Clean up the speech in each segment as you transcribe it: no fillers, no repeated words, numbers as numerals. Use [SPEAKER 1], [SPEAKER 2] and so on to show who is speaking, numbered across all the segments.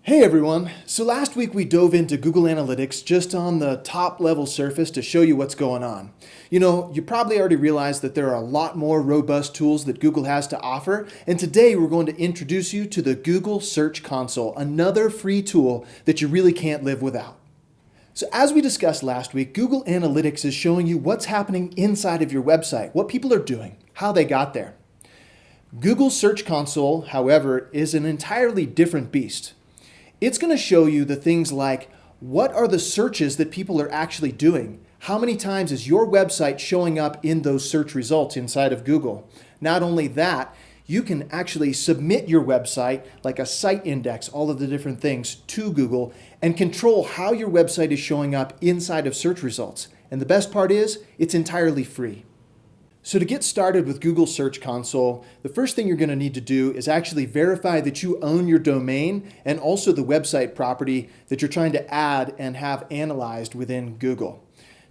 [SPEAKER 1] Hey everyone! So last week we dove into Google Analytics just on the top level surface to show you what's going on. You probably already realized that there are a lot more robust tools that Google has to offer, and today we're going to introduce you to the Google Search Console, another free tool that you really can't live without. So as we discussed last week, Google Analytics is showing you what's happening inside of your website, what people are doing, how they got there. Google Search Console, however, is an entirely different beast. It's going to show you the things like what are the searches that people are actually doing? How many times is your website showing up in those search results inside of Google? Not only that, you can actually submit your website, like a site index, all of the different things, to Google and control how your website is showing up inside of search results. And the best part is, it's entirely free. So to get started with Google Search Console, the first thing you're going to need to do is actually verify that you own your domain and also the website property that you're trying to add and have analyzed within Google.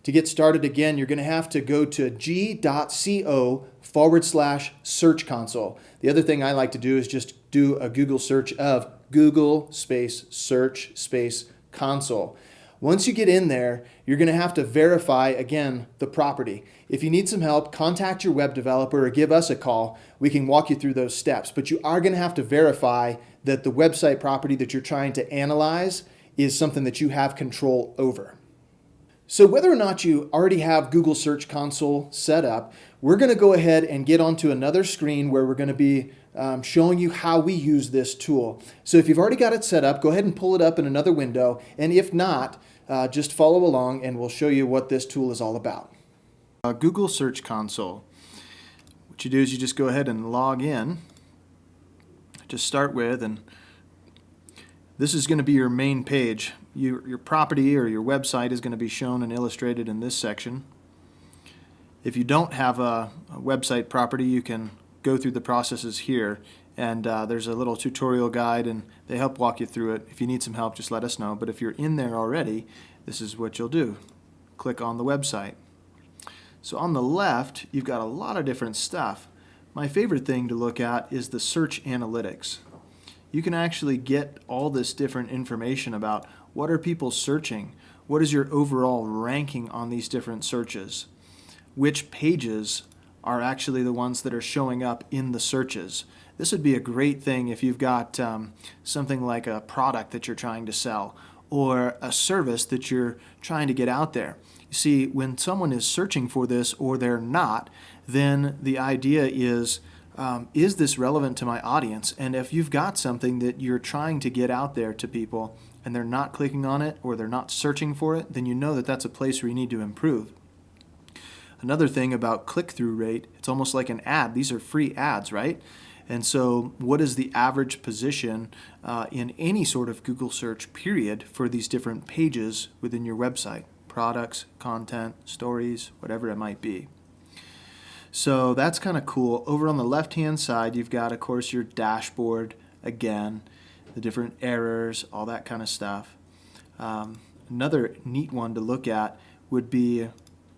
[SPEAKER 1] To get started again, you're going to have to go to g.co/search console. The other thing I like to do is just do a Google search of Google space search space console. Once you get in there, you're going to have to verify, again, the property. If you need some help, contact your web developer or give us a call. We can walk you through those steps. But you are going to have to verify that the website property that you're trying to analyze is something that you have control over. So whether or not you already have Google Search Console set up, we're going to go ahead and get onto another screen where we're going to be showing you how we use this tool. So if you've already got it set up, go ahead and pull it up in another window. And if not, just follow along and we'll show you what this tool is all about. Google Search Console. What you do is you just go ahead and log in to start with, and this is going to be your main page. Your property or your website is going to be shown and illustrated in this section. If you don't have a website property, you can go through the processes here, and there's a little tutorial guide and they help walk you through it. If you need some help, just let us know. But if you're in there already, this is what you'll do. Click on the website. So on the left, you've got a lot of different stuff. My favorite thing to look at is the search analytics. You can actually get all this different information about what are people searching, what is your overall ranking on these different searches, which pages are actually the ones that are showing up in the searches. This would be a great thing if you've got something like a product that you're trying to sell or a service that you're trying to get out there. You see, when someone is searching for this or they're not, then the idea is this relevant to my audience? And if you've got something that you're trying to get out there to people and they're not clicking on it or they're not searching for it, then you know that that's a place where you need to improve. Another thing about click-through rate, it's almost like an ad. These are free ads, right? And so what is the average position in any sort of Google search period for these different pages within your website? Products, content, stories, whatever it might be. So that's kind of cool. Over on the left-hand side, you've got, of course, your dashboard, again, the different errors, all that kind of stuff. Another neat one to look at would be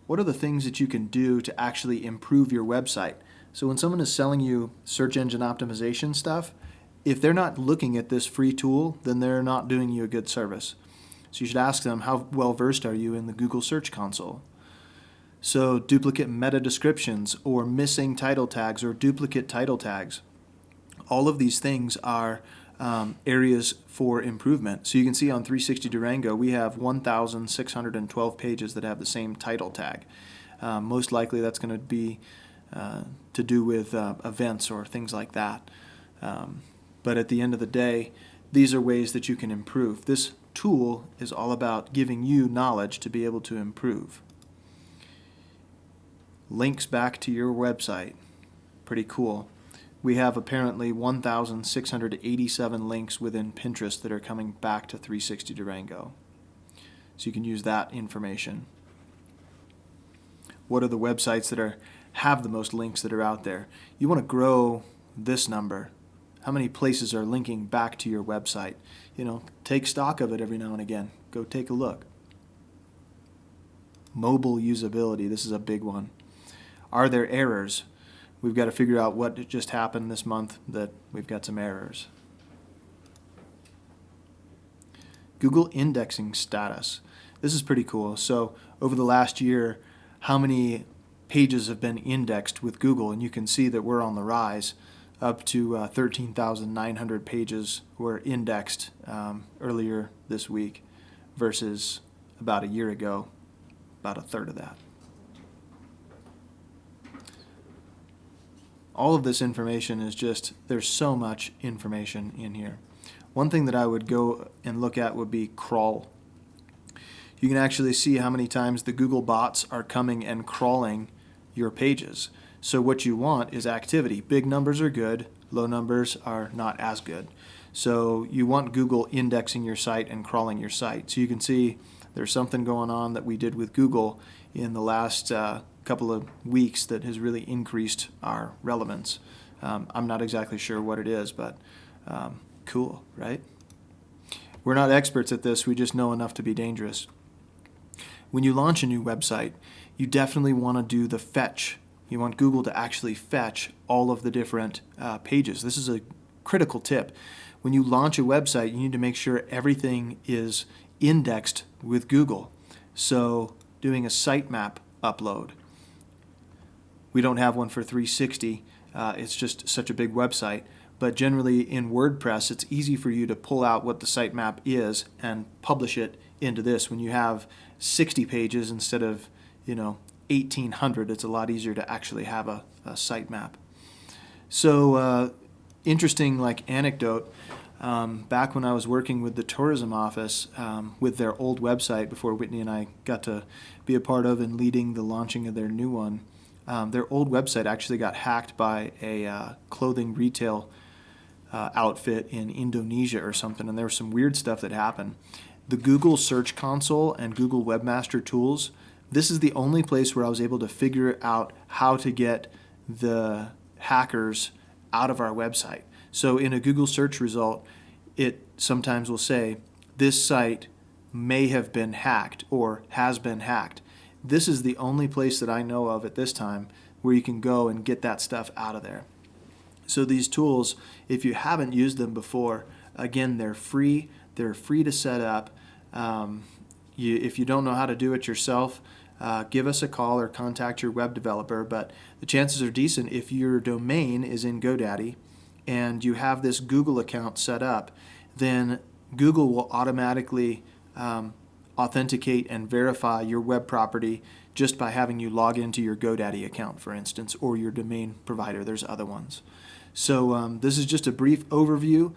[SPEAKER 1] what are the things that you can do to actually improve your website? So when someone is selling you search engine optimization stuff, if they're not looking at this free tool, then they're not doing you a good service. So you should ask them, how well versed are you in the Google Search Console? So duplicate meta descriptions or missing title tags or duplicate title tags. All of these things are areas for improvement. So you can see on 360 Durango, we have 1,612 pages that have the same title tag. Most likely that's going to be to do with events or things like that. But at the end of the day, these are ways that you can improve. This tool is all about giving you knowledge to be able to improve. Links back to your website. Pretty cool. We have apparently 1,687 links within Pinterest that are coming back to 360 Durango. So you can use that information. What are the websites that have the most links that are out there? You want to grow this number. How many places are linking back to your website? Take stock of it every now and again. Go take a look. Mobile usability. This is a big one. Are there errors? We've got to figure out what just happened this month that we've got some errors. Google indexing status. This is pretty cool. So over the last year, how many pages have been indexed with Google? And you can see that we're on the rise. Up to 13,900 pages were indexed earlier this week versus about a year ago, about a third of that. All of this information is just, there's so much information in here. One thing that I would go and look at would be crawl. You can actually see how many times the Google bots are coming and crawling your pages. So what you want is activity. Big numbers are good, low numbers are not as good. So you want Google indexing your site and crawling your site. So you can see there's something going on that we did with Google in the last couple of weeks that has really increased our relevance. I'm not exactly sure what it is, but cool, right? We're not experts at this, we just know enough to be dangerous. When you launch a new website, you definitely want to do the fetch. You want Google to actually fetch all of the different pages. This is a critical tip. When you launch a website, you need to make sure everything is indexed with Google. So doing a sitemap upload. We don't have one for 360. It's just such a big website. But generally in WordPress, it's easy for you to pull out what the sitemap is and publish it into this. When you have 60 pages instead of 1,800, it's a lot easier to actually have a sitemap. So interesting anecdote, back when I was working with the tourism office with their old website before Whitney and I got to be a part of and leading the launching of their new one, their old website actually got hacked by a clothing retail outfit in Indonesia or something, and there was some weird stuff that happened. The Google Search Console and Google Webmaster Tools, this is the only place where I was able to figure out how to get the hackers out of our website. So in a Google search result, it sometimes will say, this site may have been hacked or has been hacked. This is the only place that I know of at this time where you can go and get that stuff out of there. So these tools, if you haven't used them before, again, they're free. They're free to set up. If you don't know how to do it yourself, give us a call or contact your web developer. But the chances are decent if your domain is in GoDaddy and you have this Google account set up, then Google will automatically authenticate and verify your web property just by having you log into your GoDaddy account, for instance, or your domain provider. There's other ones. So this is just a brief overview.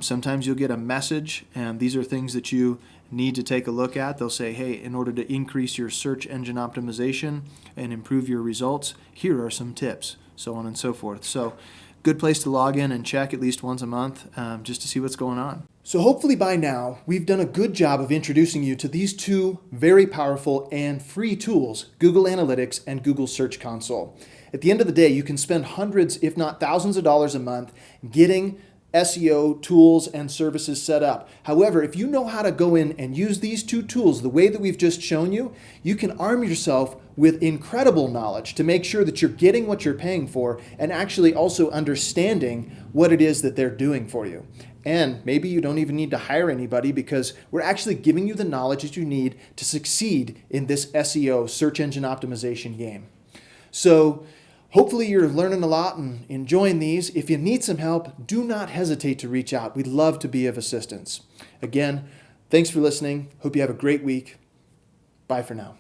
[SPEAKER 1] Sometimes you'll get a message, and these are things that you need to take a look at. They'll say, hey, in order to increase your search engine optimization and improve your results, here are some tips, so on and so forth. So good place to log in and check at least once a month just to see what's going on. So hopefully by now, we've done a good job of introducing you to these two very powerful and free tools, Google Analytics and Google Search Console. At the end of the day, you can spend hundreds, if not thousands of dollars a month getting SEO tools and services set up. However, if you know how to go in and use these two tools the way that we've just shown you, you can arm yourself with incredible knowledge to make sure that you're getting what you're paying for and actually also understanding what it is that they're doing for you. And maybe you don't even need to hire anybody because we're actually giving you the knowledge that you need to succeed in this SEO, search engine optimization game. So hopefully you're learning a lot and enjoying these. If you need some help, do not hesitate to reach out. We'd love to be of assistance. Again, thanks for listening. Hope you have a great week. Bye for now.